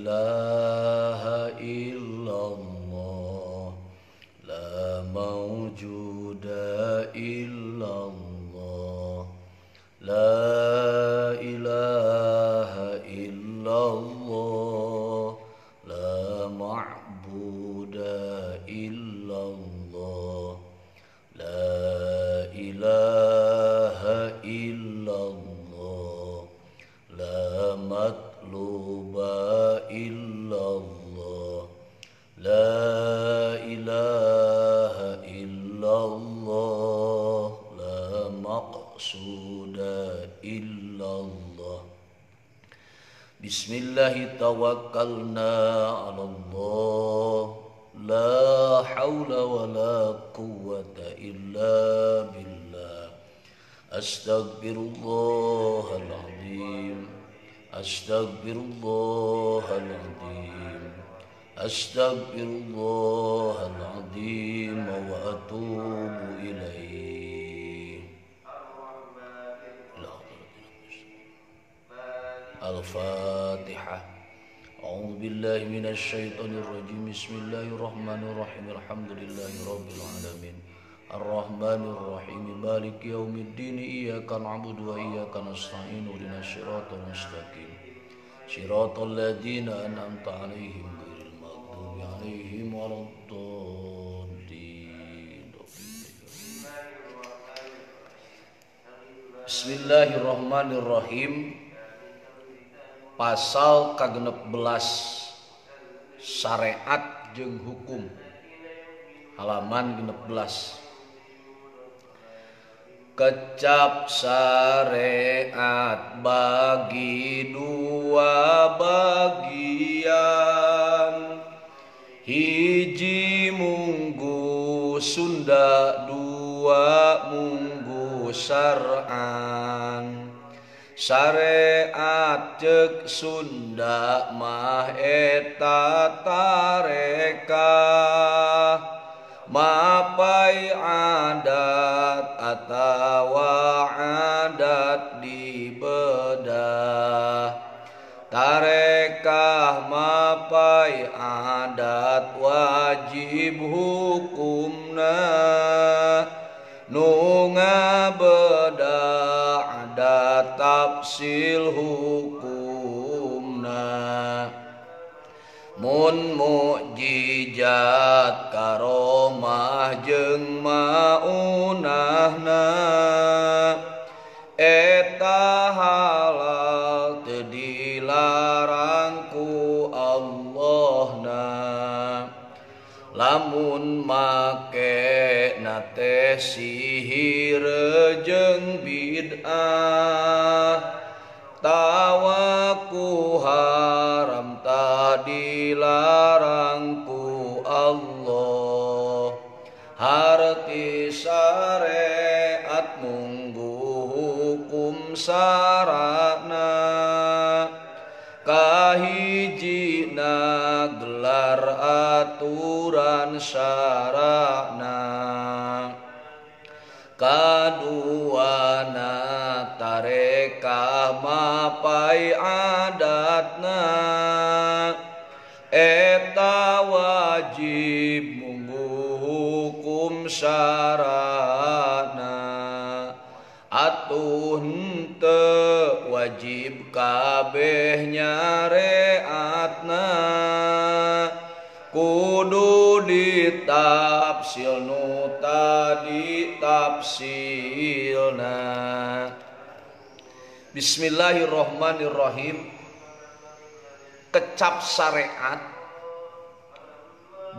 ilaha illallah, la mawjuda illallah, la ilaha illallah, la ma'buda illallah, la ilaha illallah, la matluba illallah, la ilaha illallah, la maqsuda illallah. Bismillahi tawakkalna ala Allah, la hawla wa la quwwata illa billah. Astaghfirullahaladzim, astaghfirullahaladzim, astaghfirullahaladzim wa atubu ilaih. Al-Fatihah. A'udzu billahi minasy syaithanir rajim. Bismillahirrahmanirrahim. Alhamdulillahi rabbil alamin. Ar-Rahmanir Rahim. Maliki yaumiddin. Iyyaka na'budu wa iyyaka nasta'in. Ihdinas siratal mustaqim. Siratal ladzina an'amta 'alaihim ghairil maghdubi 'alaihim waladdallin. Bismillahirrahmanirrahim. Pasal kagenep belas syariat jeung hukum, halaman genep belas. Kecap syariat bagi dua bagian, hiji munggu Sunda, dua munggu syar'an. Syariat cek Sunda mah eta tarekah, mapai adat atawa adat dibedah. Tarekah mapai adat wajib hukumna, nu ngabedah adat tafsil hukumna. Mun mukjizat karomah jeung maunahna, eta halal teu dilarang ku Allahna. Lamun make nate sihir jeung bid'ah, tawaku haram tadi dilarang ku Allah. Harti syariat munggu hukum sarana, kahijina gelar aturan syarana, kaduana tarekah mapai adatna, eta wajib munggu hukum syarana. Atuh henteu wajib kabeh nyareatna, kudu ditafsil nu tadi tafsilna. Bismillahirrahmanirrahim. Kecap syariat,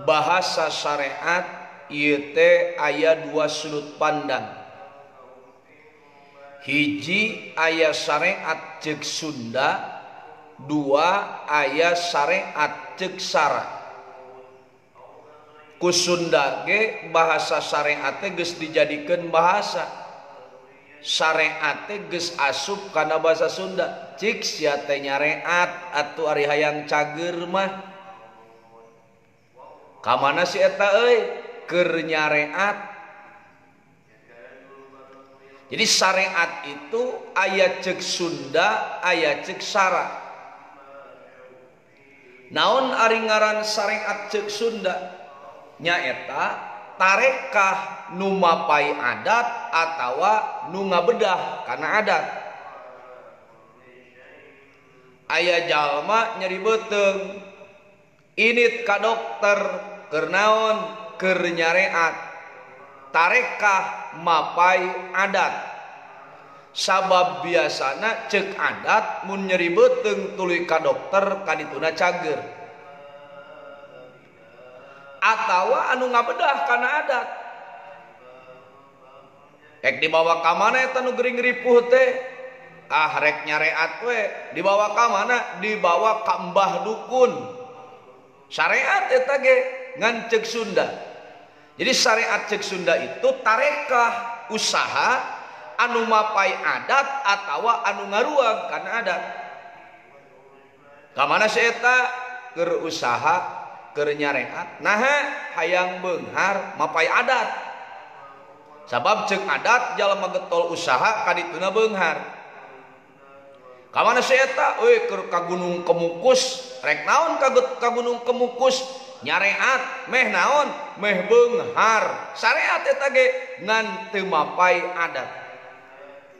bahasa syariat ieu teh aya dua sudut pandang. Hiji aya syariat ceuk Sunda, dua aya syariat ceuk Sara. Ku Sunda ge bahasa syariat teh geus dijadikeun bahasa, syariat teh geus asup kana bahasa Sunda. Cik sia teh nyareat atuh ari hayang cager mah ka mana si eta euy keur nyareat. Jadi syariat itu aya ceuk Sunda, aya ceuk Sara. Naon ari ngaran syariat ceuk Sunda nyaeta tarekah nu mapai adat atawa nu ngabedah kana adat. Aya jalma nyeri beuteung init ka dokter keur naon keur nyareat tarekah mapai adat. Sabab biasana ceuk adat mun nyeri beuteung tuluy ka dokter kadituna cager atawa anu ngabedah kana adat. Ek dibawa ka mana eta nu gering ripuh teh? Ah rek nyareat we, dibawa ka mana? Dibawa ka mbah dukun. Syariat eta ge ngan ceuk Sunda. Jadi syariat ceuk Sunda itu tarekah usaha anu mapai adat atawa anu ngaruag kana adat. Ka mana si eta keur usaha keur nyareat naha hayang beunghar mapai adat. Sabab ceuk adat jalma getol usaha kadituna beunghar. Kamana si eta euy keur ka Gunung Kemukus rek naon ka Gunung Kemukus nyareat meh naon meh beunghar. Syariat eta ge ngan teu mapai adat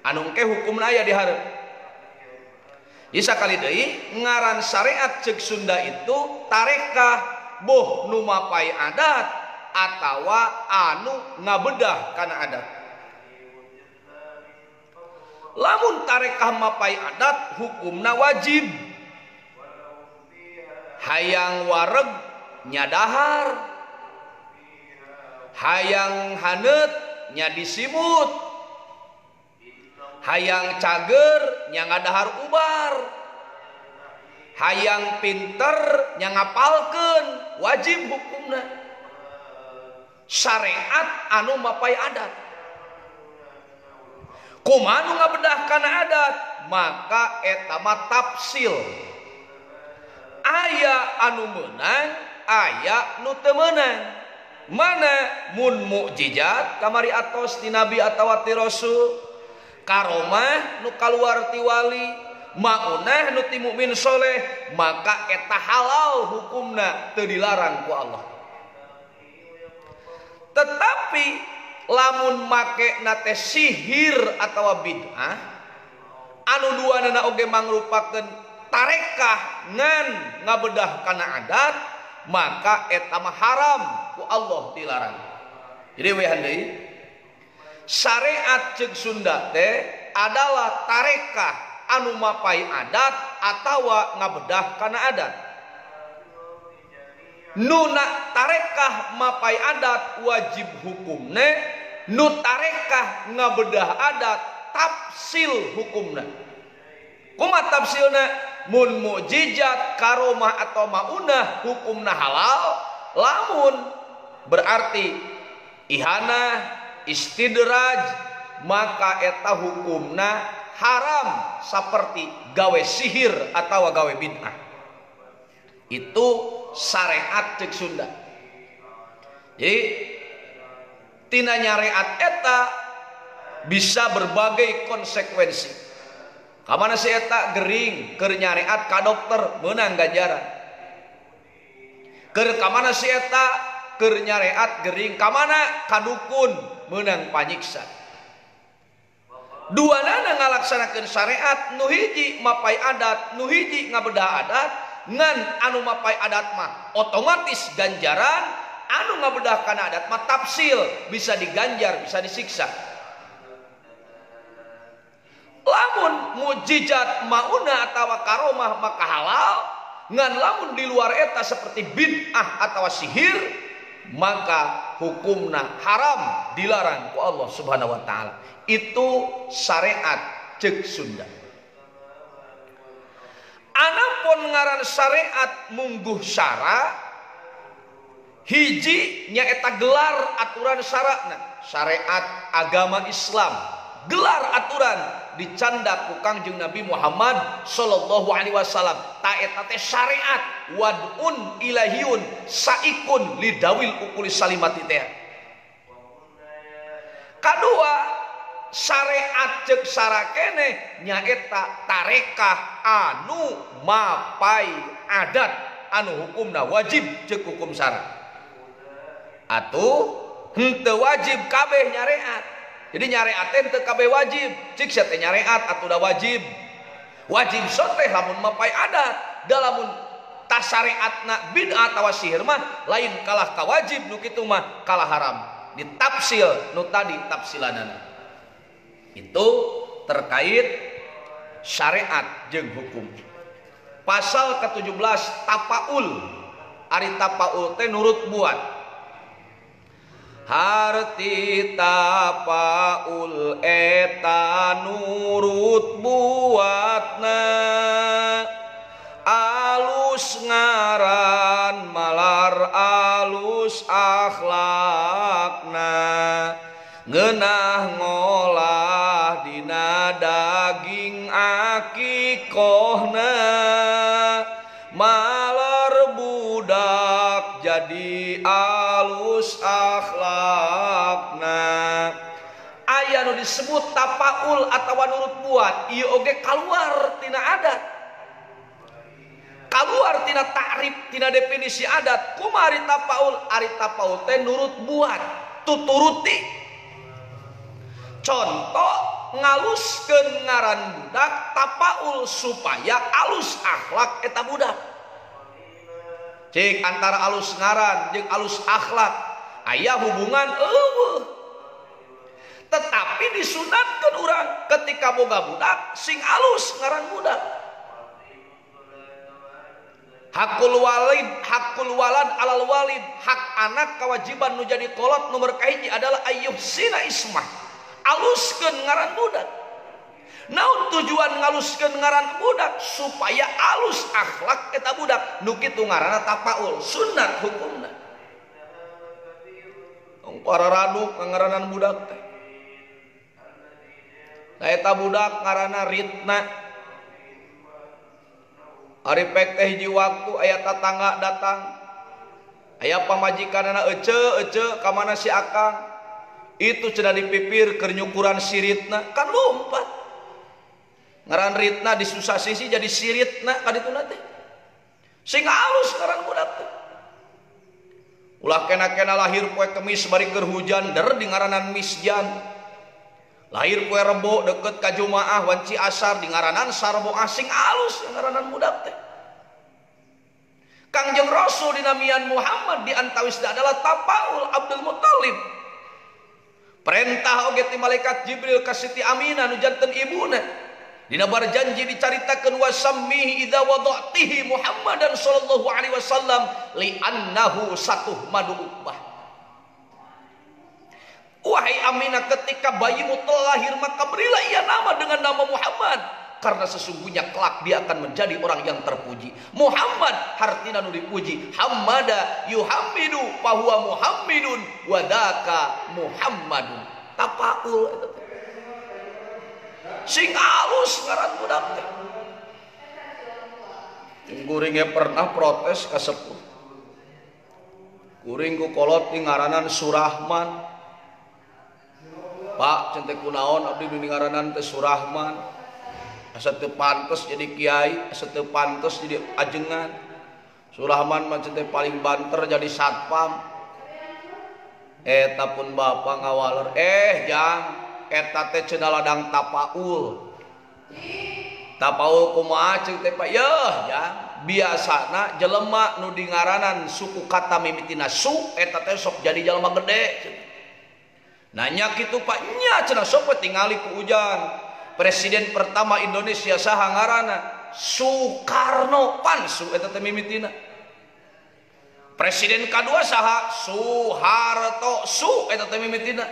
anu engke hukumna aya di hareup. Ieu sakali deui ngaran syariat ceuk Sunda itu tarekah boh nu mapai adat atawa anu ngabedah kana adat. Lamun tarekah mapai adat hukumna wajib. Hayang wareg nya dahar, hayang haneut nya disimut, hayang cager nya ngadahar ubar, hayang pinter nya ngapalkeun, wajib hukumna. Syariat anu mapai adat. Kumaha nu ngabedah kana adat? Maka eta mah tafsil. Aya anu meunang, aya nu teu meunang. Mana mun mukjizat kamari atos ti nabi atawa ti rasul, karomah nu kaluar ti wali, maunah nu ti mukmin soleh, maka eta halal hukumna teu dilarang ku Allah. Tetapi lamun make nate sihir atawa bid'ah anu duanana oge mangrupakeun tarekah ngan ngabedah kana adat, maka eta mah haram ku Allah dilarang. Jadi wehan deui syariat ceuk Sunda teh adalah tarekah anu mapai adat atawa ngabedah kana adat. Nuna tarekah mapai adat wajib hukumna, nu tarekah ngabedah adat tafsil hukumna. Kumaha tafsilna? Mun mukjizat, karomah atau maunah hukumna halal, lamun berarti ihanah, istidraj, maka eta hukumna haram saperti gawe sihir atau gawe bid'ah. Itu syariat ceuk Sunda. Jadi tina nyariat eta bisa berbagai konsekuensi. Kamana si eta gering keur nyariat ka dokter meunang ganjaran. Keur kamana si eta keur nyariat gering kamana ka dukun meunang panyiksa. Duanana ngalaksanakeun syariat, nu hiji mapai adat, nu hiji ngabedah adat. Ngan anu mapai adat mah otomatis ganjaran, anu ngabedah kana adat mah tafsil, bisa diganjar, bisa disiksa. Lamun mukjizat mauna atawa karomah maka halal, ngan lamun di luar eta seperti bid'ah atawa sihir, maka hukumna haram, dilarang ku Allah Subhanahu wa taala. Itu syariat ceuk Sunda. Anapun ngaran syariat mungguh syara, hiji nyaeta gelar aturan syaratna. Syariat agama Islam, gelar aturan dicandak ku Kangjeng Nabi Muhammad sallallahu alaihi wasallam. Ta eta teh syariat wad'un ilahiyun saikun lidawil ukuli salimati teh. Kadua syariat ceuk sarakene nyaeta tarekah anu mapai adat. anu hukumna wajib ceuk hukum syara atuh henteu wajib kabeh nyareat. Jadi nyareat teh kabeh wajib cik sia teh nyareat atuh da wajib teh lamun mapai adat dalamun tas syariatna bid'ah atawa sihir mah lain kalah ka wajib nu kitu mah kalah haram ditafsil nu tadi tafsilanana. Itu terkait syariat jeung hukum. Pasal ke-17 tapaul. Ari tapaul teh nurut buat. Harti tapaul eta nurut buatna alus ngaran malar alus akhlakna ngeunah ngolah dina daging akikohna malar budak jadi alus akhlakna. Aya nu disebut tapaul atawa nurut buat ieu oge kaluar tina adat, kaluar tina takrif tina definisi adat. Kumaha ari tapaul? Ari tapaul teh nurut buat tuturuti. Contoh ngaluskeun ngaran budak tapaul supaya alus akhlak eta budak. Cik antara alus ngaran jeung alus akhlak aya hubungan eueuh. Tetapi disunatkeun urang ketika boga budak sing alus ngaran budak. Hakul walad alal walid, hak anak kewajiban nu jadi kolot nomor kahiji adalah ayyuhsina ismah, aluskeun ngaran budak. Naon tujuan ngaluskeun ngaran budak? Supaya alus akhlak eta budak. Nu kitu ngaranna tapaul, sunat hukumna. Para radu ngaranan budak teh. Da eta budak ngaranna Ritna. Ari pek teh hiji waktu aya tatangga datang. Aya pamajikanana ece ka mana si akang. Itu cenah dipipir keur nyukuran si Ritna, kan lompat. Ngaran Ritna disusah sisi jadi siritna kadituna teh. Sing alus ngaran budak teh. Ulah kena-kena lahir poe Kemis bari keur hujan der di ngaranan Misjan. Lahir poe Rebo deket ka Jumaah wanci asar di ngaranan Sarboah, sing alus ngaranan budak teh. Kangjeng Rasul dinamian Muhammad di antawisna adalah tapaul Abdul Muthalib. Perintah oge ti malaikat Jibril ka Siti Aminah nu janten ibuna. Dina barjanji dicaritakeun wasammihi idza wada'tihi Muhammadan sallallahu alaihi wasallam li annahu satuhmadu ubbah. Wahai Aminah, ketika bayimu telah lahir maka berilah ia nama dengan nama Muhammad, karena sesungguhnya kelak dia akan menjadi orang yang terpuji. Muhammad hartina nu dipuji, hamada yuhammidu fahuwa muhammidun wadaka Muhammadun. Tapaul eta teh. Sing alus ngaran budak teh. Kuring ge pernah protes ka sepuh. Kuring ku kolot di ngaranan Surahman. Pak, centek kunaon abdi di ngaranan teh Surahman. Asa teu pantes jadi kiai, asa teu pantes jadi ajengan. Surahman mah centek paling banter jadi satpam. Eta pun bapak ngawaler, jang eta teh cenah ladang tapaul. Tapaul kumaha ceuk teh Pak? Yeuh, ya. Biasana jelema nu dingaranan suku kata mimitina su eta teh sok jadi jelema gede. Nanya kitu Pak, nya cenah sok tingali ku ujan. Presiden pertama Indonesia saha ngaranna? Soekarno, pan su eta teh mimitina. Presiden kedua saha? Soeharto, su eta teh mimitina.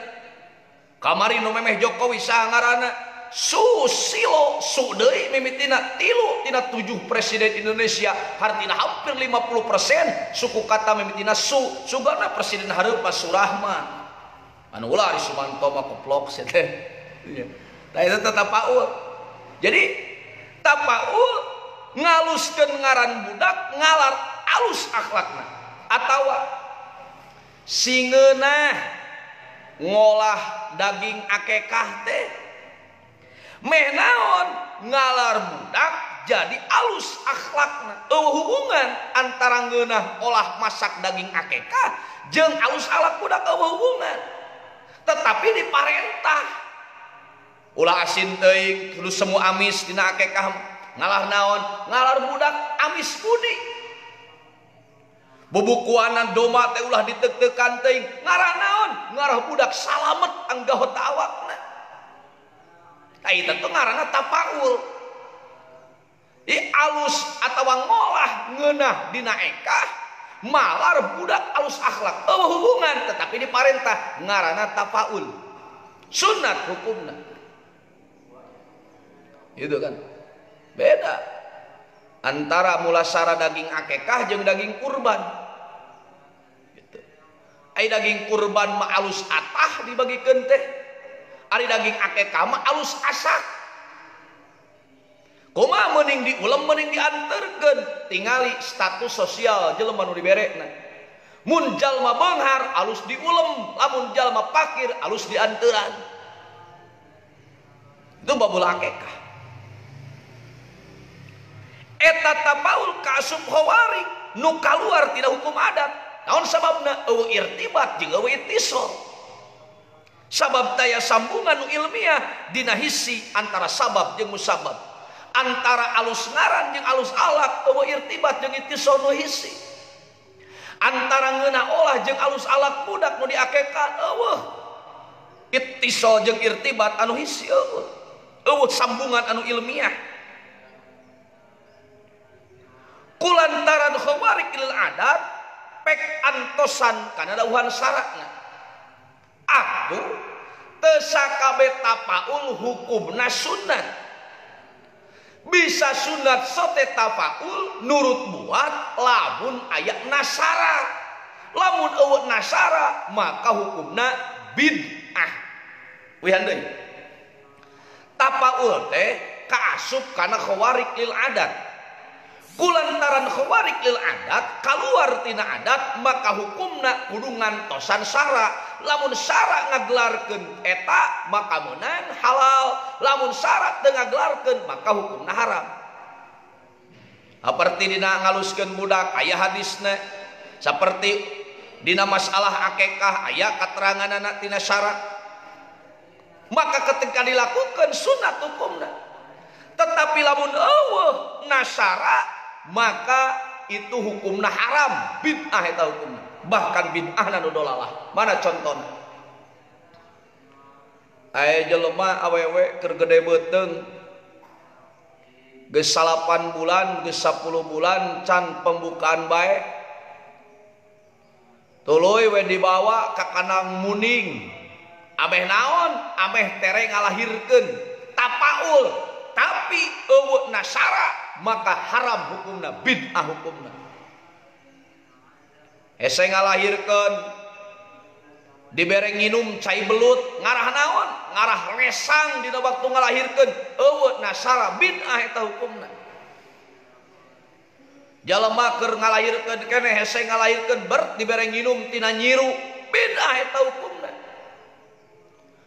Kamari nu memeh Jokowi saha ngaranna? Susilo, su deui mimitina. Tilu tina 7 presiden Indonesia, hartina hampir 50% suku kata mimitina su. Sugana presiden hareup Surahman. Anu ulah di Sumanto mah keplok sia teh. Iya. Tah eta teh tapaul. Jadi tapaul ngaluskeun ngaran budak ngalar alus akhlakna atawa singeunah ngolah daging akekah teh meh naon ngalar budak jadi alus akhlakna. Hubungan antara ngeunah olah masak daging akekah jeung alus alak budak hubungan. Tetapi diparentah ulah asin teuing lu semu amis dina akekah ngalah naon ngalar budak amis budi. Bubukuanan doma teh ulah ditek-tekan teuing ngarah naon ngarah budak salamet anggahota awakna. Eta teh ngaranna tapaul. Alus atawa ngolah ngeunah dina ekah malar budak alus akhlak hubungan tetapi diparentah ngaranna tafaul sunat hukumna itu kan beda antara mulasara daging akekah jeung daging kurban gitu. Ai daging kurban mah alus atah dibagikeun teh ari daging akekah mah alus asak. Kumaha mending diulem mending dianterkeun tingali status sosial jelema nu diberekna. Mun jalma beunghar alus diulem, lamun jalma fakir alus dianteuran. Itu babul akekah. Eta tapaul ka asup khawarij nu kaluar tina hukum adat. Naon sababna? Eueuh irtibat jeung eueuh ittisal. Sabab daya sambungan nu ilmiah dina hisi antara sabab jeung musabab. Antara alus ngaran jeung alus alak eueuh irtibat jeung ittisal nu hisi. Antara ngeunah olah jeung alus alak budak nu diakekah eueuh ittisal jeung irtibat anu hisi eueuh sambungan anu ilmiah. Kulantaran khawarij lil adat pek antosan kana dawuhan syaratna. Atuh teu sakabeh tapaul hukumna sunnah. Bisa sunat sote tafaul nurut buat lamun ayak nasara. Lamun eueuh nasara maka hukumna bid'ah. Wihan deui. Tafaul teh kaasup kana khawarij lil adat. Kulantaran khawarij lil adat kaluar tina adat maka hukumna kudu ngantosan sara. Lamun syarat ngagelarkeun eta maka meunang halal, lamun syarat teu ngagelarkeun maka hukumna haram. Saperti dina ngaluskeun budak aya hadisna, saperti dina masalah akekah aya kateranganna tina syarat. Maka ketika dilakukan sunat hukumna. Tetapi lamun eueuh nasara maka itu hukumna haram, bid'ah eta hukumna. Bahkan bid'ah nu dolalah. Mana contohna? Aya jelema awewe keur gede beuteung. Geus 8 bulan, geus 10 bulan can pembukaan bae. Tuluy we dibawa ka kanang muning. Ameh naon? Ameh tere ngalahirkeun tapaul. Tapi eueuh nasara maka haram hukumna, bid'ah hukumna. Ese ngalahirkeun dibere nginum cai belut ngarah naon? Ngarah resang dina waktu ngalahirkeun eueuh nasara, bid'ah eta hukumna. Jalema keur ngalahirkeun keneh hese ngalahirkeun ber dibere nginum tina nyiru, bid'ah eta hukumna.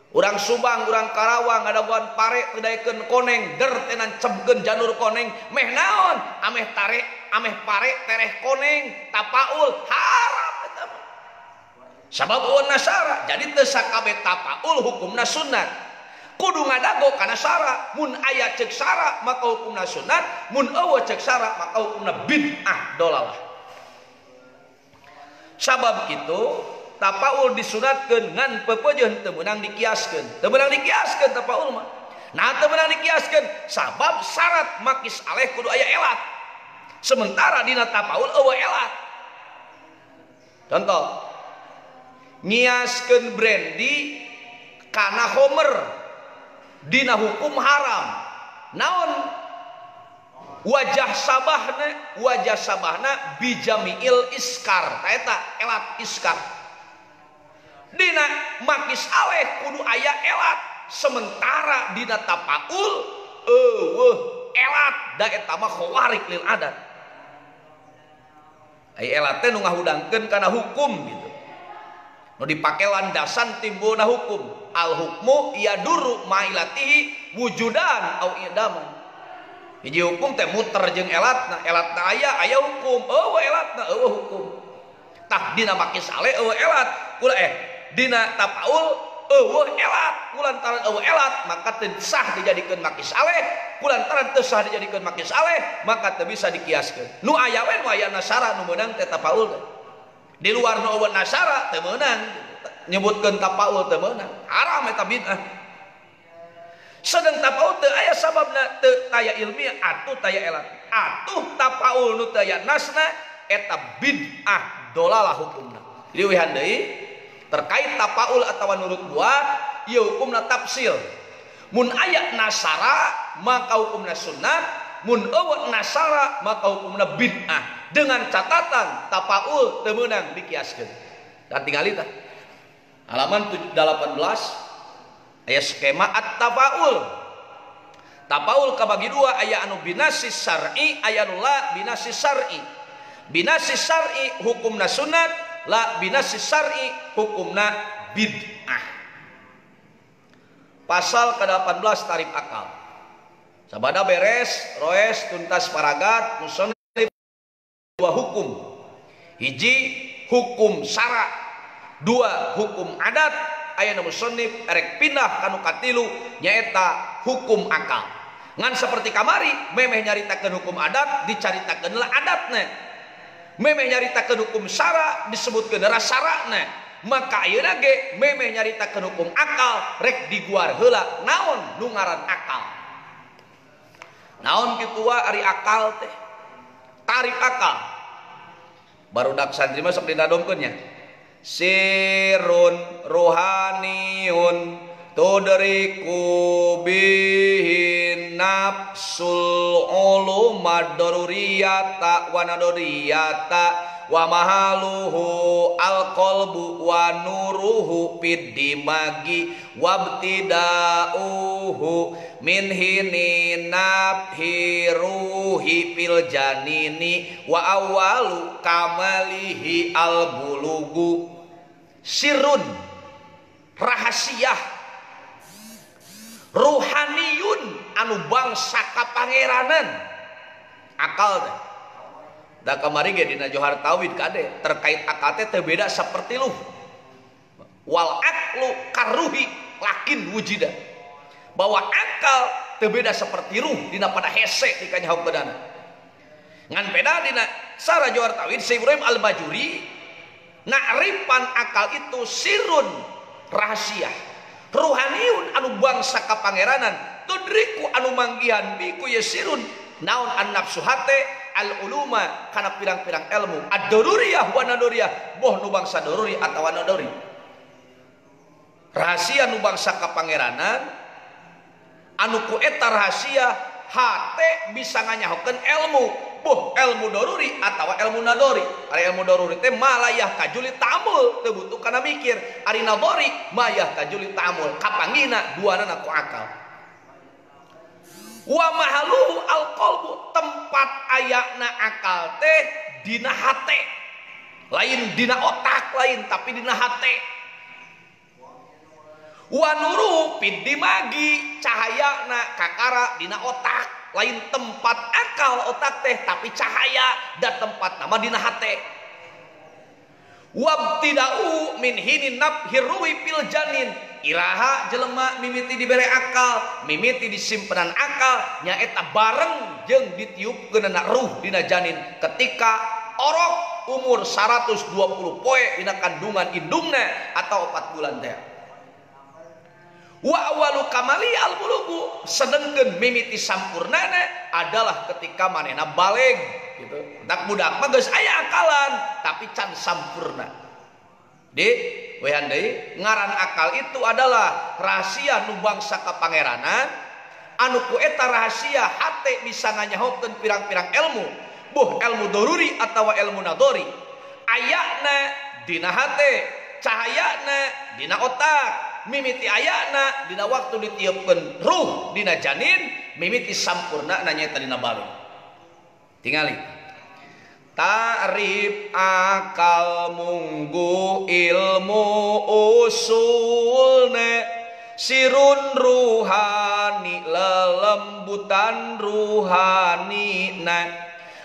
Urang Subang, urang Karawang ngadaguan pare teu daekeun koneng ger teh nancebkeun janur koneng meh naon? Ameh tare, ameh pare tereh koneng tapaul haram eta mah. Sabab eueuh nasara, jadi teu sakabeh tapaul hukumna sunat. Kudu ngadago kana sara, mun aya ceuk sara maka hukumna sunat, mun eueuh ceuk sara maka hukumna bid'ah dolalah. Sabab itu tapaul disunatkeun ngan pepejeun teu meunang dikiaskeun. Teu meunang dikiaskeun tapaul mah. Nah teu meunang dikiaskeun sabab syarat makis aleh kudu aya elat. Sementara dina tapaul eueuh elat. Contoh. Ngiaskeun brandy kana homer dina hukum haram. Naon? Wajah sabahna bijamiil iskar. Ta eta elat iskar. Dina makis aleh kudu aya elat, sementara dina tapaul eueuh elat da eta mah khawarij lil adat. Ai elat teh nu ngahudangkeun kana hukum gitu. Nu dipake landasan timbulna hukum. Al hukmu yadurru mailatihi wujudan au idaman. hiji hukum teh muter jeung elatna aya hukum eueuh elatna eueuh hukum tah dina make saleh eueuh elat kula dina tapaul eueuh elat kulantaran eueuh elat maka teu sah dijadikeun make saleh kulantaran teu sah dijadikeun make saleh maka teu bisa dikiaskeun nu aya we nu aya nasara nu meunang teh tapaul di luar nu eueuh nasara teu meunang nyebutkeun tapaul teu meunang haram eta bid'ah sedang tapaul teu aya sababna teu taya ilmiah atuh taya elat atuh tapaul nu teu aya nasna eta bid'ah dolalah hukumna jadi wihan deui terkait tapaul atawa nurut buat ieu hukumna tafsil mun aya nasara maka hukumna sunnah mun eueuh nasara maka hukumna bid'ah dengan catatan tapaul teu meunang dikiaskeun dan tingali tah halaman 18 aya skema at-tafaul tapaul kabagi dua aya anu binasis syar'i aya anu la binasis syar'i binasis syar'i hukumna sunat la binasis syar'i hukumna bid'ah pasal ke-18 tarif akal sabada beres roes tuntas paragat musannif dua hukum hiji hukum syara dua hukum adat aya nu musannif erek pindah kanu katilu nyaeta hukum akal ngan seperti kamari memeh nyaritakeun hukum adat dicaritakeun lah adatna memeh nyaritakeun hukum syara disebutkeun rasarana maka ayeuna ge memeh nyaritakeun hukum akal rek diguar heula naon nu ngaran akal naon kitu wa ari akal teh tarif akal barudak santri mah sok dinadomkeun nya sirun rohaniun tudriku bihin nafsul uluma daruriyata wa naduriyata wa mahaluhu alqalbu wa nuruhu fid dimagi wabtidauhu min hini nafhi ruhi fil janini wa awalu kamalihi al bulugu sirun rahasia ruhaniyun anu bangsa kapangeranan akal teh da kamari ge dina Johar Tauhid kade terkait akal teh teu beda saperti lu wal aqlu karuhi lakin wujida bahwa akal teu beda seperti ruh dina pada hese di kanyahokeunana ngan beda dina sara Johar Tauhid Syekh Ibrahim Al-Bajuri na'rifan akal itu sirun rahasia ruhaniun anu bangsa kapangeranan tudriku anu manggihan biku yasirun naon an nafsu hate al uluma kana pirang-pirang ilmu ad-daruriyah wa naduriyah boh nu bangsa daruri atawa naduri rahasia nu bangsa kapangeranan anu ku eta rahasia hate bisa nganyahokeun ilmu boh ilmu daruri atawa ilmu nadori ari ilmu daruri teh malayah kajuli ta'amul teu butuh kana mikir ari nadori mayah kajuli ta'amul kapanggina duanana ku akal wa mahaluhu alqalbu tempat ayana akal teh dina hate lain dina otak lain tapi dina hate wa nuru fid dimagi cahayana kakara dina otak lain tempat akal otak teh tapi cahaya dan tempat nama dina hate wabtidau min hinin nabhiruhi fil janin iraha jelema mimiti dibere akal mimiti disimpenan akal nyaeta bareng jeung ditiupkeunna ruh dina janin ketika orok umur 120 poe dina kandungan indungna atau 4 bulan teh wa awalu kamali al bulugu sedengkeun mimiti sampurnana adalah ketika manehna baleg gitu budak mah geus aya akalan tapi can sampurna di wehan deui ngaran akal itu adalah rahasia nu bangsa kapangeranan anu ku eta rahasia hate bisa nganyahokeun pirang-pirang ilmu boh ilmu daruri atawa ilmu nadori ayana dina hate cahayana dina otak mimiti ayana dina waktu ditiupkeun ruh dina janin mimiti sampurna nanya dina balu tingali ta'rif akal munggu ilmu usulne sirun ruhani lelembutan ruhani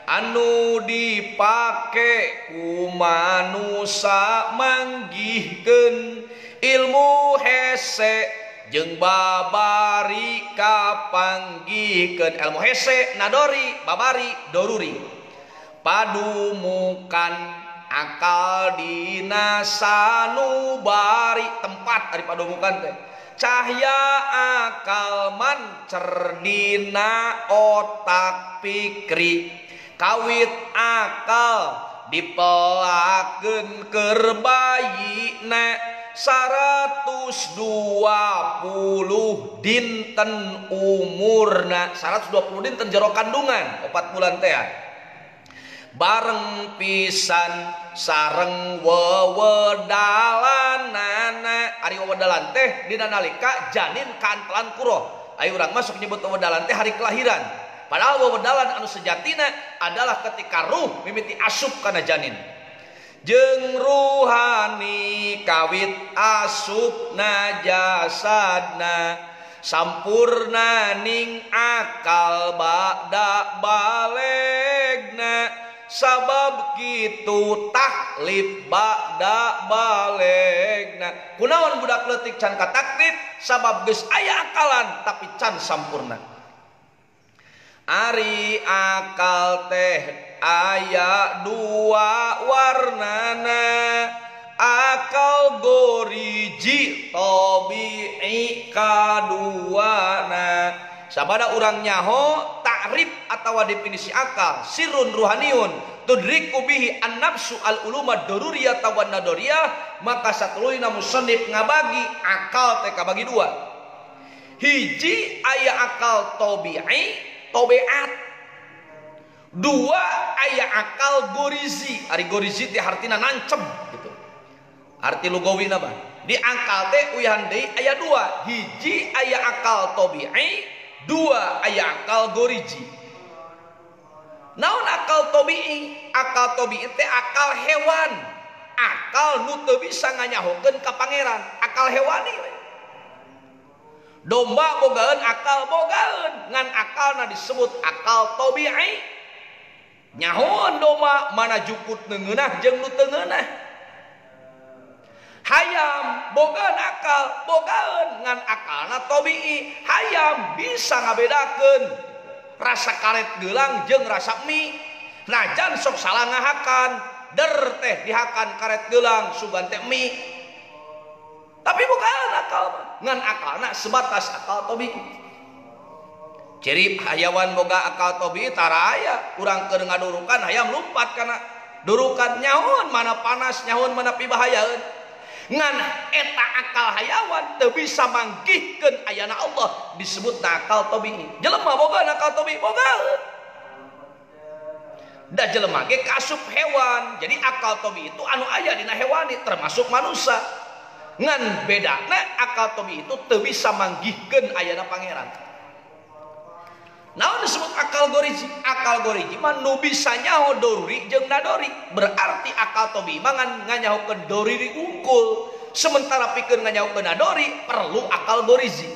anu dipake ku manusa manggihkeun ilmu hese jeung babari kapanggihkeun ilmu hese nadori babari doruri padumukan akal dina sanubari tempat dari padumukan teh cahya akal mancer dina otak pikri kawit akal dipelakeun keur bayina 120 dinten umurna 120 dinten jero kandungan 4 bulan teh bareng pisan sareng wewedalanana ari wewedalan teh dina nalika janin kantelan kuroh aya urang masuk nyebut wewedalan teh hari kelahiran padahal wewedalan anu sejatina adalah ketika ruh mimiti asup kana janin jeung ruhani kawit asupna jasadna sampurna ning akal bada balegna sabab kitu taklif ba'da balegna kunaon budak leutik can kataklif sabab geus aya akalan tapi can sampurna ari akal teh aya 2 warnana akal goriji tabi'i kaduana sabada urang nyaho takrif atau definisi akal sirun ruhaniun tudriku bihi an-nafsu al-uluma daruriyah wan nadoriyah maka satuluyna musannif ngabagi akal teh kabagi 2 hiji aya akal tabi'i tabiat 2 aya akal gorizi ari gorizi teh artina nancem gitu arti lugawina mah di akal teh uyahan deui aya 2 hiji aya akal tabi'i 2 aya akal goriji naon akal tabi'i teh akal hewan akal nu teu bisa nganyahokeun ka pangeran akal hewani domba bogaeun akal bogaeun ngan akalna disebut akal tabi'i nyahoan domba mana jukut neungeunah jeung nu teu ngeunah hayam bogaeun akal bogaeun ngan akalna tabi'i hayam bisa ngabedakeun rasa karet geulang jeung rasa mie najan sok salah ngahakan der teh dihakan karet geulang sugan teh mie tapi bogaeun akal ngan akalna sebatas akal tabi'i ciri hayawan boga akal tabi'i tara aya urang keur ngadurukan hayam lumpat kana durukan nyahoan mana panas nyahoan mana pibahayaeun ngan eta akal hayawan teu bisa manggihkeun ayana Allah disebut akal tabi'i jelema boga akal tabi'i bogaeun da jelema ge kasup hewan jadi akal tabi'i itu anu aya dina hewani termasuk manusia ngan bedana akal tabi'i itu teu bisa manggihkeun ayana pangeran naon disebut akal goriji mah nu bisa nyaho doruri jeung nadori berarti akal tabi'i mah nganyahokeun doriri unggul sementara pikeun nganyahokeun nadori perlu akal goriji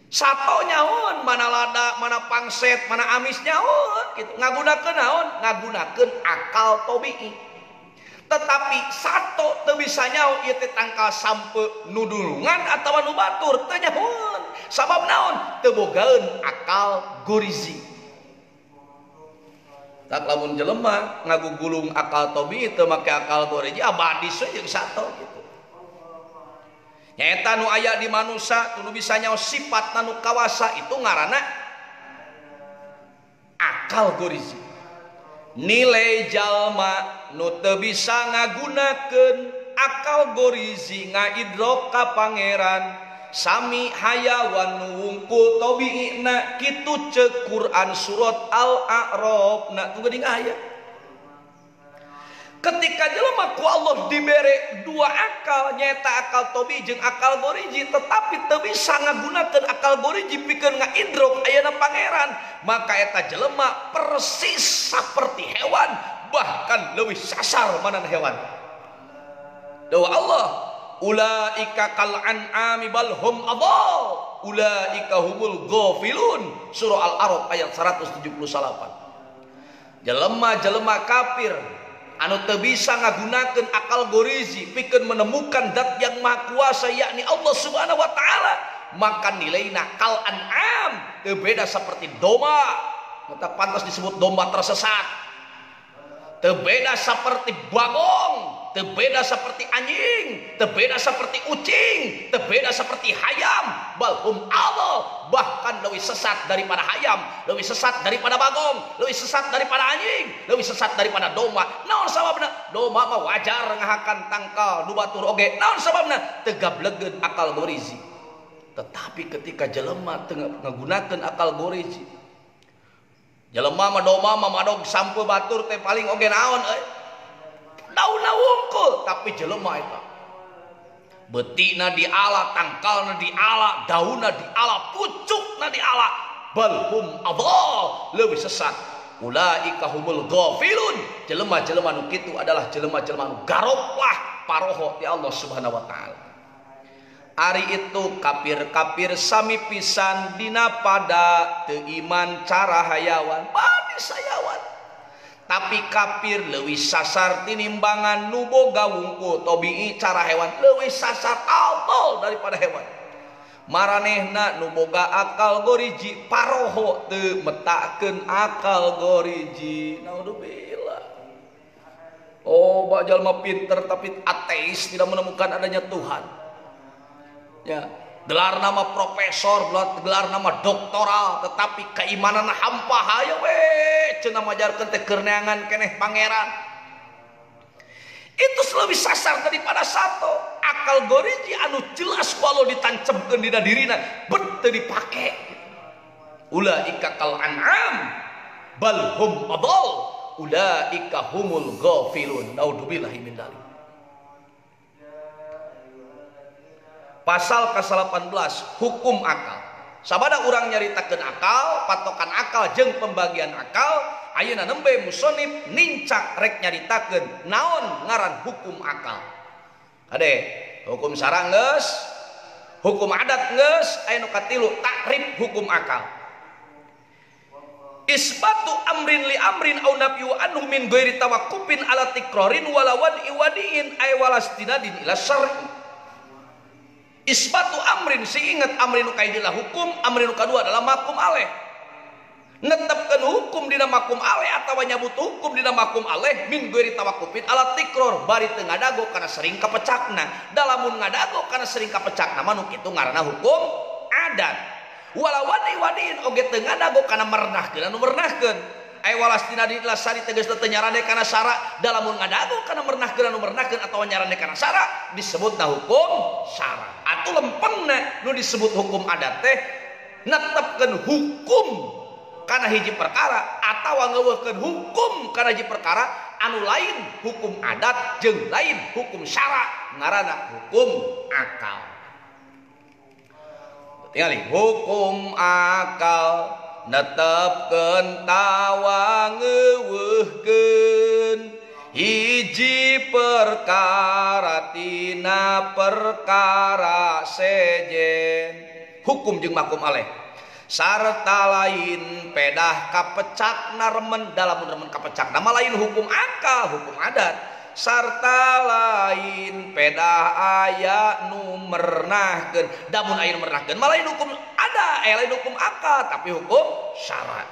sato nyahoan mana lada mana pangset mana amis nyahoan gitu ngagunakeun naon ngagunakeun akal tabi'i tetapi sato teu bisa nyaho ieu teh tangkal sampe nu dulungan atawa nu batur teu nyahoan sabab naon teu bogaeun akal gorizi tak lamun jelema ngagugulung akal tabi'i teu make akal gorizi abadi we jeung sato gitu nyaeta nu aya di manusia nu bisa nyaho sifat nu kawasa itu ngaranna akal gorizi nilai jalma nu teu bisa ngagunakeun akal gorizi ngaidrok ka pangeran sami hayawan nu wungkul tabi'ina kitu ceuk Quran surat Al-A'raf na tunggu ding aya ketika jelema ku Allah dibere 2 akal nyaeta akal tabi'i jeung akal goriji tetapi teu bisa ngagunakeun akal goriji pikeun ngaidrok ayana pangeran maka eta jelema persis saperti hewan bahkan leuwih sasar manan hewan doa Allah ulaika kal an'ami bal hum adall ulaika humul ghafilun. Surah Al-A'raf ayat 178. Jelema-jelema kafir anu teu bisa ngagunakeun akal gorizi pikeun menemukan zat yang maha kuasa yakni Allah Subhanahu wa taala, maka nilainya kal an'am, teu beda seperti domba. Maka pantas disebut domba tersesat. Teu beda seperti bagong, teu beda seperti anjing, teu beda seperti ucing, teu beda seperti hayam, balhum adall, bahkan lebih sesat daripada hayam, lebih sesat daripada bagong, lebih sesat daripada anjing, lebih sesat daripada domba. Naon sababna? Domba mah wajar ngahakan tangkal nu batur oge. Naon sababna? Teu gablegeun akal gorizi. Tetapi ketika jelema teu ngagunakeun akal gorizi, jelema mah domba mah madog sampe batur teh paling oge naon daunna wungkul, tapi jelema eta beutina diala, tangkalna diala, daunna diala, pucukna diala, balhum adall, leuwih sesat. Ulaika humul ghafilun. Jelema-jelema nu kitu adalah jelema-jelema nu garoblah paroho ti Allah Subhanahu wa taala. Ari itu kafir-kafir sami pisan dina pada teu iman cara hayawan bani sayawan, tapi kafir leuwih sasar tinimbangan nu boga wungkul tobii cara hewan, leuwih sasar alto daripada hewan. Maranehna nu boga akal goriji paroho teu metakeun akal goriji. Naudzubillah. Oh, bajal mah pinter tapi ateis, tidak menemukan adanya Tuhan. Ya, gelar nama profesor, gelar nama doktoral, tetapi keimanan hampa hayo we cenah majarkeun teh keur neangan keneh pangeran. Itu lebih sasar daripada satu akal goriji anu jelas walau ditancapkeun dina dirina bet teu dipake. Ulaika kal an'am bal hum adall ulaika humul ghafilun. Naudzubillahi min dzalik. Pasal ke-18 hukum akal. Sabada urang nyaritakeun akal, patokan akal jeung pembagian akal, ayeuna nembe musonib nincak rek nyaritakeun naon ngaran hukum akal. Ade, hukum syara geus, hukum adat geus, aya nu katilu takrif hukum akal. Isbatu amrin li amrin au nafyu anhu min ghairi tawaqqufin ala tikrarin walawan iwadiin ay walastinadin ila syar'i. Isbatu amrin, si ingat amrin kaidilah hukum, amrin kedua adalah makum aleh. Netepkeun hukum dina makum aleh atawa nyabut hukum dina makum aleh min ghairi tawaqqufin ala tikror bari teu ngadago kana sering kapecakna. Dalamun ngadago kana sering kapecakna mah nu kitu ngaranna hukum adat. Walawan iwadin oge teu ngadago kana merenahkeun anu merenahkeun. Ai walastina di lasari tegas teu nyarane kana syara, dalamun ngadago kana merenahkeun anu merenahkeun atawa nyarane kana syara disebutna hukum syara. Atuh lempengna nu disebut hukum adat teh netepkeun hukum kana hiji perkara atawa ngeuweuhkeun hukum kana hiji perkara anu lain hukum adat jeung lain hukum syara ngaranna hukum akal. Tingali hukum akal netepkeun tawa ngeuweuhkeun hiji perkara tina perkara sejen. Hukum jeung makum aleh sarta lain pedah kapecakna remen, dalamun remen kapecakna mah lain hukum akal, hukum adat. Sarta lain pedah aya nu merenahkeun, damun aya nu merenahkeun mah lain hukum adat, lain hukum akal tapi hukum syara.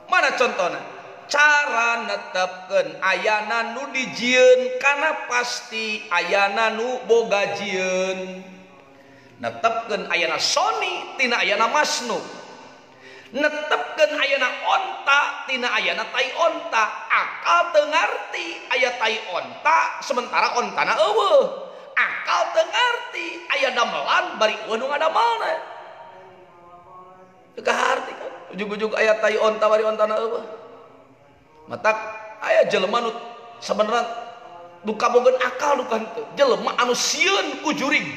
Mana contohna? Cara netepkeun ayana nu dijieun kana pasti ayana nu boga jieun. Netepkeun ayana soni tina ayana masnu. Netepkeun ayana onta tina ayana tai onta. Akal teu ngarti aya tai onta sementara ontana eueuh. Akal teu ngarti aya damelan bari eueuh nu ngadamelna. Teu kaharti kan. Ujug-ujug aya tai onta bari ontana eueuh. Mata aya jelema nu sabenerna nu kabogeun akal nu henteu, jelema anu sieun ku juring.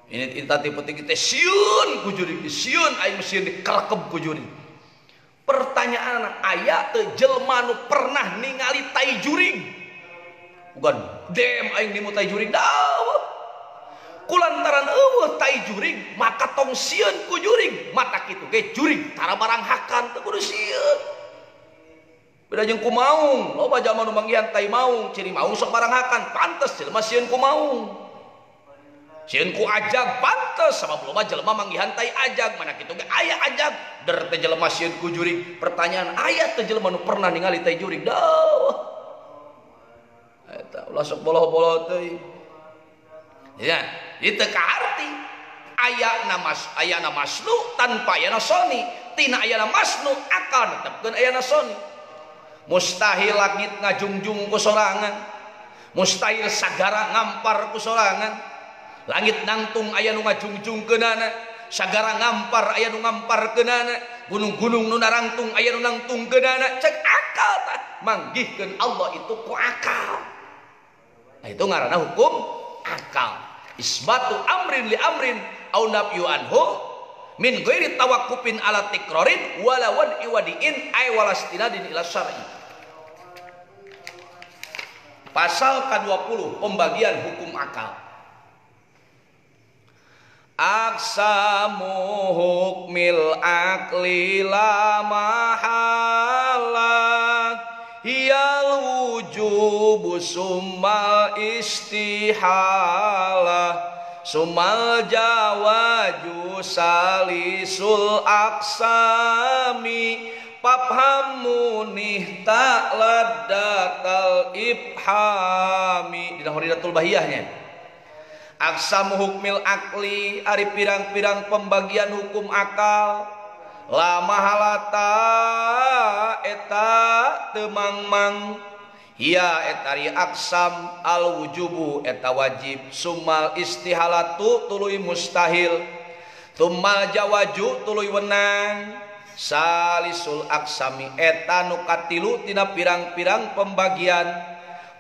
Ini tadi penting kita sieun ku juring, sieun aya sieun dikerekeb ku juring. Pertanyaan aya teu jelema nu pernah ningali tai juring? Bukan dem aing dimu tai jurig daweuh kulantaran eueuh tai jurig maka tong sieun ku jurig mata kitu ge jurig tara barang hakan teu kudu sieun beda jeung ku maung loba jalma nu manggihan tai maung ciri maung sok barang hakan pantes jelema sieun ku maung sieun ku ajag pantes sama loba jelema manggihan tai ajag mana kitu ge aya ajag der teh jelema sieun ku jurig pertanyaan aya teh jelema nu pernah ningali tai jurig daweuh eta ulah sok boloh-boloh teuing ya itu kaarti ayana masnu tanpa ayana soni tina ayana masnu akal netepkeun ayana soni mustahil langit ngajungjung ku sorangan mustahil sagara ngampar ku sorangan langit nangtung aya nu ngajungjungkeunana sagara ngampar aya nu ngamparkeunana gunung-gunung nu narangtung aya nu nangtungkeunana cek akal tah manggihkeun Allah itu ku akal nah itu ngaranna hukum akal isbatu amrin li amrin au nafyu anhu min ghairi tawakkufin ala tikrarin wala wad iwadiin ay walastinadin ila syar'i. Pasal ke-20 pembagian hukum akal. Aksamu hukmil akli la mahala hiyal wujubu summal istihalah summal jawaju salisul aksami pafhamunih ta'laddatal ibhami dina huridatul bahiyahnya. Aksamu hukmil akli ari pirang-pirang pembagian hukum akal la mahalata eta teu mangmang hiya etari aksam al wujubu eta wajib sumal istihalatu tuluy mustahil tumal jawaju tuluy wenang salisul aksami eta nu katilu tina pirang-pirang pembagian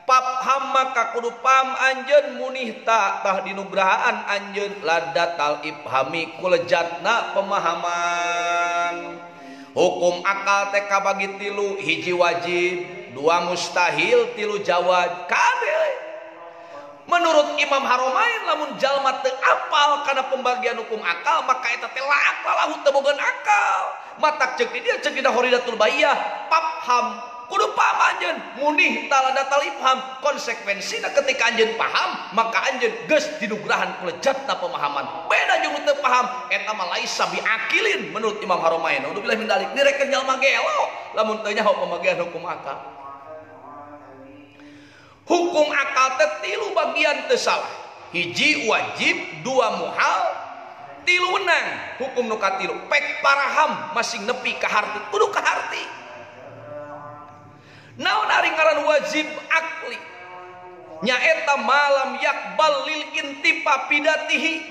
papham maka kudu paham anjeun munih tah dinugrahaan anjeun ladatal ibhami kulejatna pemahaman hukum akal teh kabagi tilu hiji wajib dua mustahil tilu jawab kabeh menurut Imam Haromain lamun jalma teu apal kana pembagian hukum akal maka eta teh la lahu teu bogan akal matak ceuk di dia ceuk dina huridatul baiyah papham kudu paham anjeun munih taladatal ifham konsekuensina ketika anjeun paham maka anjeun geus dinugrahan kulejatna pemahaman beda jeung teu paham eta mah laisa biakilin menurut Imam Haromain udah min dalik direken jalma gelo lamun teu nyaho pembagian hukum akal hukum akal teh tilu bagian teu salah hiji wajib dua muhal tilu wenang hukum nu katilu pek paraham masing nepi ka harti kudu ka harti. Naon ari ngaran wajib akli nyaeta malam yakbal lil intifa pidatihi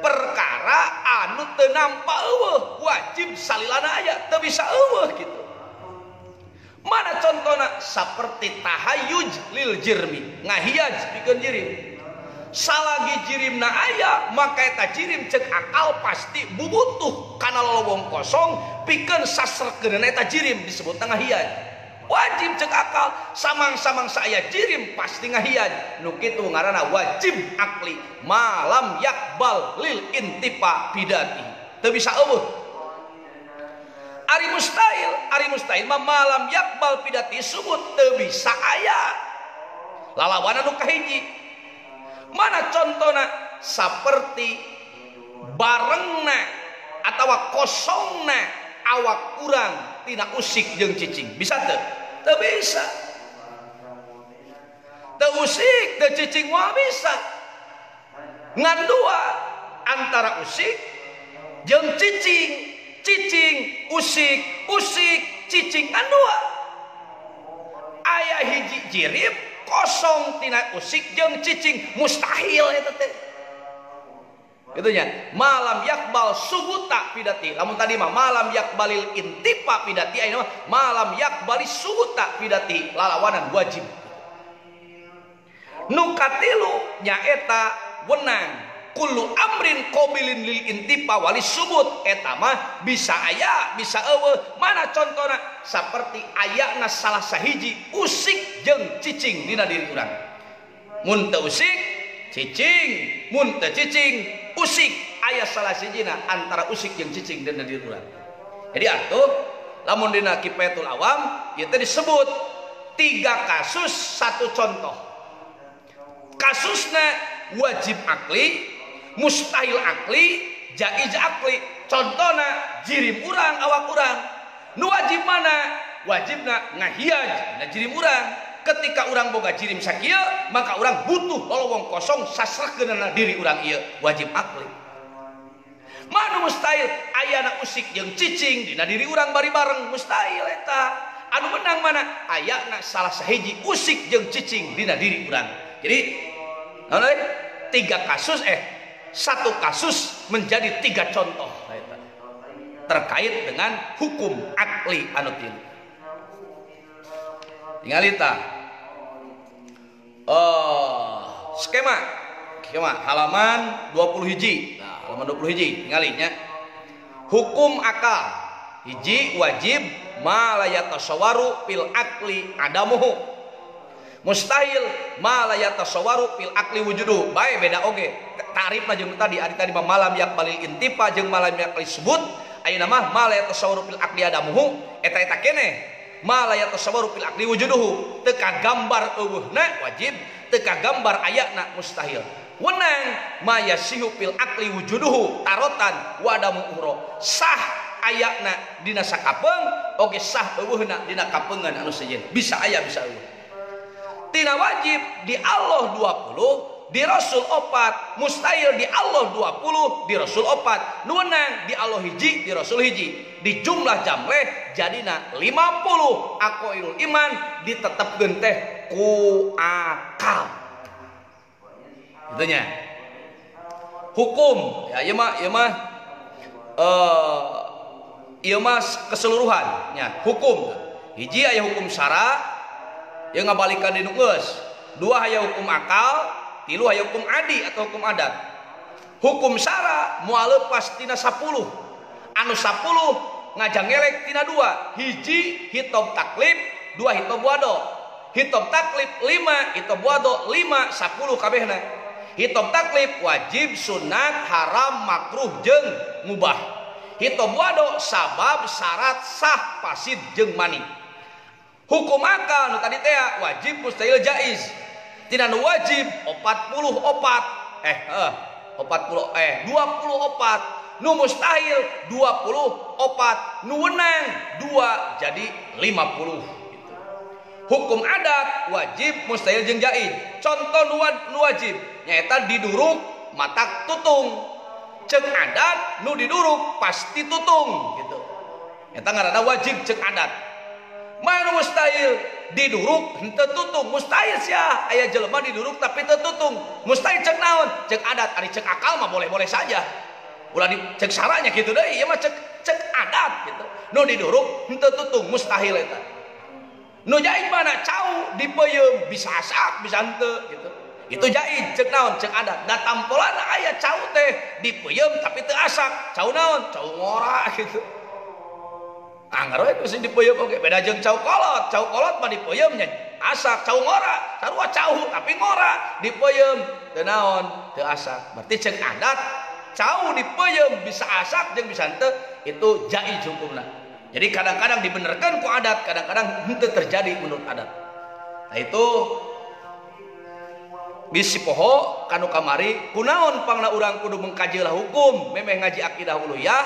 perkara anu teu nampa eueuh wajib salilana aya teu bisa eueuh kitu mana contona saperti tahayyuj lil jirmi ngahiyaj pikeun jirim salagi jirimna aya maka eta jirim cek akal pasti bubutuh kana lolobong kosong pikeun sasrekeunna eta jirim disebut ngahiyaj wajib cek akal samang-samang saya jirim pasti ngahian nu kitu ngaranna wajib akli malam yakbal lil intifa bidati teu bisa eueuh ari mustahil mah malam yakbal bidati subut teu bisa aya lalawana nu kahiji mana contona saperti barengna atawa kosongna awak kurang tina usik jeung cicing bisa teu teu bisa teu usik teu cicing moal bisa ngan dua antara usik jeung cicing usik cicing ngan dua aya hiji jirim kosong tina usik jeung cicing mustahil eta teh gitunya malam yakbal subuta pidati lamun tadi mah malam yakbalil intifa pidati ayeuna mah malam yakbali subuta pidati lalawanan wajib nu katilu nyaeta wenang kullu amrin qabilin lil intifa wali subut eta mah bisa aya bisa eueuh mana contona saperti ayana salah sahiji usik jeung cicing dina diri urang mun teu usik cicing, mun teu cicing usik. Aya salah sijina antara usik jeung cicing dina diri urang. Jadi atuh lamun dina Kifayatul Awam ieu teh disebut 3 kasus 1 contoh. Kasusna wajib akli, mustahil akli, jaiz akli. Contohna jirim urang awak urang. Nu wajib mana? Wajibna ngahiyaj na jirim urang. Ketika urang boga jirim sakieu, maka urang butuh lolowong kosong sasrakeunna diri urang ieu, wajib akli. Manu mustahil ayana usik jeung cicing dina diri urang bari bareng, mustahil eta. Anu menang mana? Ayana salah sahiji usik jeung cicing dina diri urang. Jadi 3 kasus 1 kasus menjadi 3 contoh terkait dengan hukum akli anu tilu. Tinggal eta skema halaman 20 hiji. Nah, halaman 20 hiji tinggalin nya. Hukum akal hiji wajib ma la yatasawwaru fil akli adamuhu. Mustahil ma la yatasawwaru fil akli wujudu. Bae beda oge. Tarifna jeung tadi ari tadi malam yaqbalil intifa jeung malam yaqli sebut ayeuna mah ma la yatasawwaru fil akli adamuhu eta keneh. Ma la yatasawwaru fil akli wujuduhu. Teu kagambar eueuhna wajib, teu kagambar ayana mustahil. Wenang ma yasihu fil akli wujuduhu tarotan wa adamu uhra. Sah ayana dina sakapeung oge sah eueuhna dina kapeungan anu sejen. Bisa aya bisa eueuh. Tina wajib di Allah 20, di Rasul 4, mustahil di Allah 20, di Rasul 4, nuwenang di Allah hiji, di Rasul hiji. Di jumlah jamleh jadina 50 aqoilul iman ditetepkeun teh ku akal. Itunya. Hukum ya ieu mah keseluruhan nya hukum. Hiji aya hukum syara yang ngabalikan di geus. 2 aya hukum akal, 3 aya hukum adi atau hukum adat. Hukum syara moal leupas tina 10. Anu 10 ngajang ngelek tina 2. Hiji hitob taklif, 2 hitob wado. Hitob taklif 5, hitob wado 5, 10 kabehna. Hitob taklif wajib, sunat, haram, makruh jeung mubah. Hitob wado sabab, syarat, sah, fasid jeung mani. Hukum akal nu tadi teh wajib, mustahil, jaiz. Tina nu wajib 24 nu mustahil 24 nu wenang 2 jadi 50 gitu. Hukum adat wajib, mustahil jeung jaiz. Contoh nu wajib nyaeta diduruk matak tutung. Ceuk adat nu diduruk pasti tutung gitu. Eta ngaranna wajib ceuk adat. Mana mustahil diduruk henteu tutung, mustahil sia aya jelema diduruk tapi teu tutung. Mustahil ceuk naon? Ceuk adat. Ari ceuk akal mah boleh-boleh saja. Ulah di ceuk saranya kitu deui, ieu mah ceuk adat gitu. Nu diduruk henteu tutung, mustahil eta. Nu jaiz mana? Cau dipeuyeum bisa asak bisa henteu gitu. Itu jaiz ceuk naon? Ceuk adat. Da tampolana aya cau teh dipeuyeum tapi teu asak. Cau naon? Cau ngora gitu. Anggar we kudu dipeuyeum oge. Beda jeung cau kolot. Cau kolot mah dipeuyeum nya asak. Cau ngora sarua cau tapi ngora dipeuyeum teu naon? Teu asak. Berarti ceuk adat cau dipeuyeum bisa asak jeung bisa henteu itu jaiz hukumna. Jadi kadang-kadang dibenerkan ku adat, kadang-kadang henteu terjadi menurut adat. Nah itu bisi poho kanu kamari kunaon pangna urang kudu mengkajilah hukum memeh ngaji akidah uluhiyah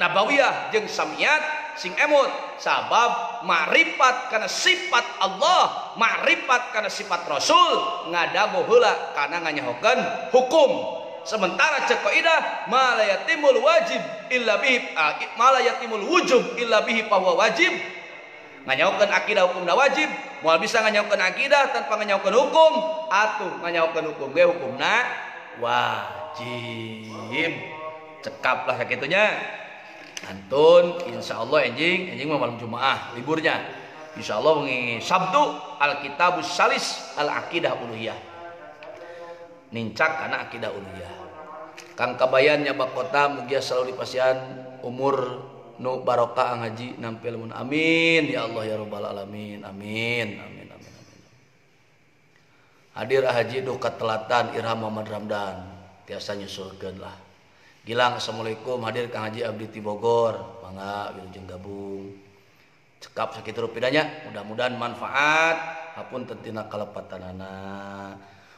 nabawiyah jeung samiyat sing emut sabab makrifat kana sifat Allah, makrifat kana sifat Rasul ngadago heula kana nganyahokeun hukum. Sementara cek kaidah ma la yatimul wajib illa bihi ma la yatimul wujub illa bihi fa huwa wajib. Nganyahokeun akidah hukumna wajib, moal bisa nganyahokeun akidah tanpa nganyahokeun hukum, atuh nganyahokeun hukum ge hukumna wajib. Cekaplah sakitunya. Antun insyaallah enjing mah malam Jumaah liburnya. Insyaallah wengi Sabtu Alkitabus Salis Al-Aqidah Uluhiyah. Nincak kana akidah uluhiyah. Kang kabayan nyabak kota mugia selalu dipasihan umur nu barokah ngaji nampil mun amin ya Allah ya rabbal alamin amin amin amin amin. hadir haji duh katelatan Irham Muhammad Ramdan tiasa nyusulkeun lah. Gilang assalamualaikum hadir Kang Haji Abdi ti Bogor mangga wilujeng gabung cekap sakitu rupidanya mudah-mudahan manfaat apun tentina kalepatanana.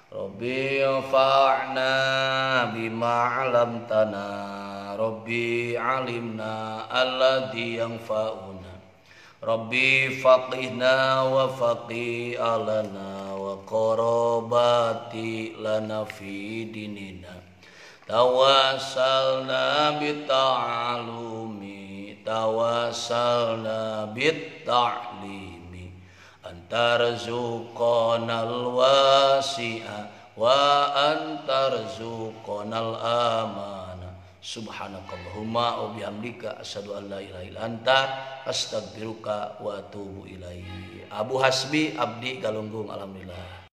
Rabbi fa'na bima 'allamtana Rabbi 'alimna alladzi yanfa'una Rabbi faqihna wa faqih alana wa qarabati lana fi dinina tawassalna bita'alumi tawassalna bitta'limi antarzuqanal wasi'a wa antarzuqanal amana subhanakallahumma wa bihamdika asyhadu an la ilaha illa anta astaghfiruka wa atubu ilaihi. Abu Hasbi Abdi Galunggung alhamdulillah.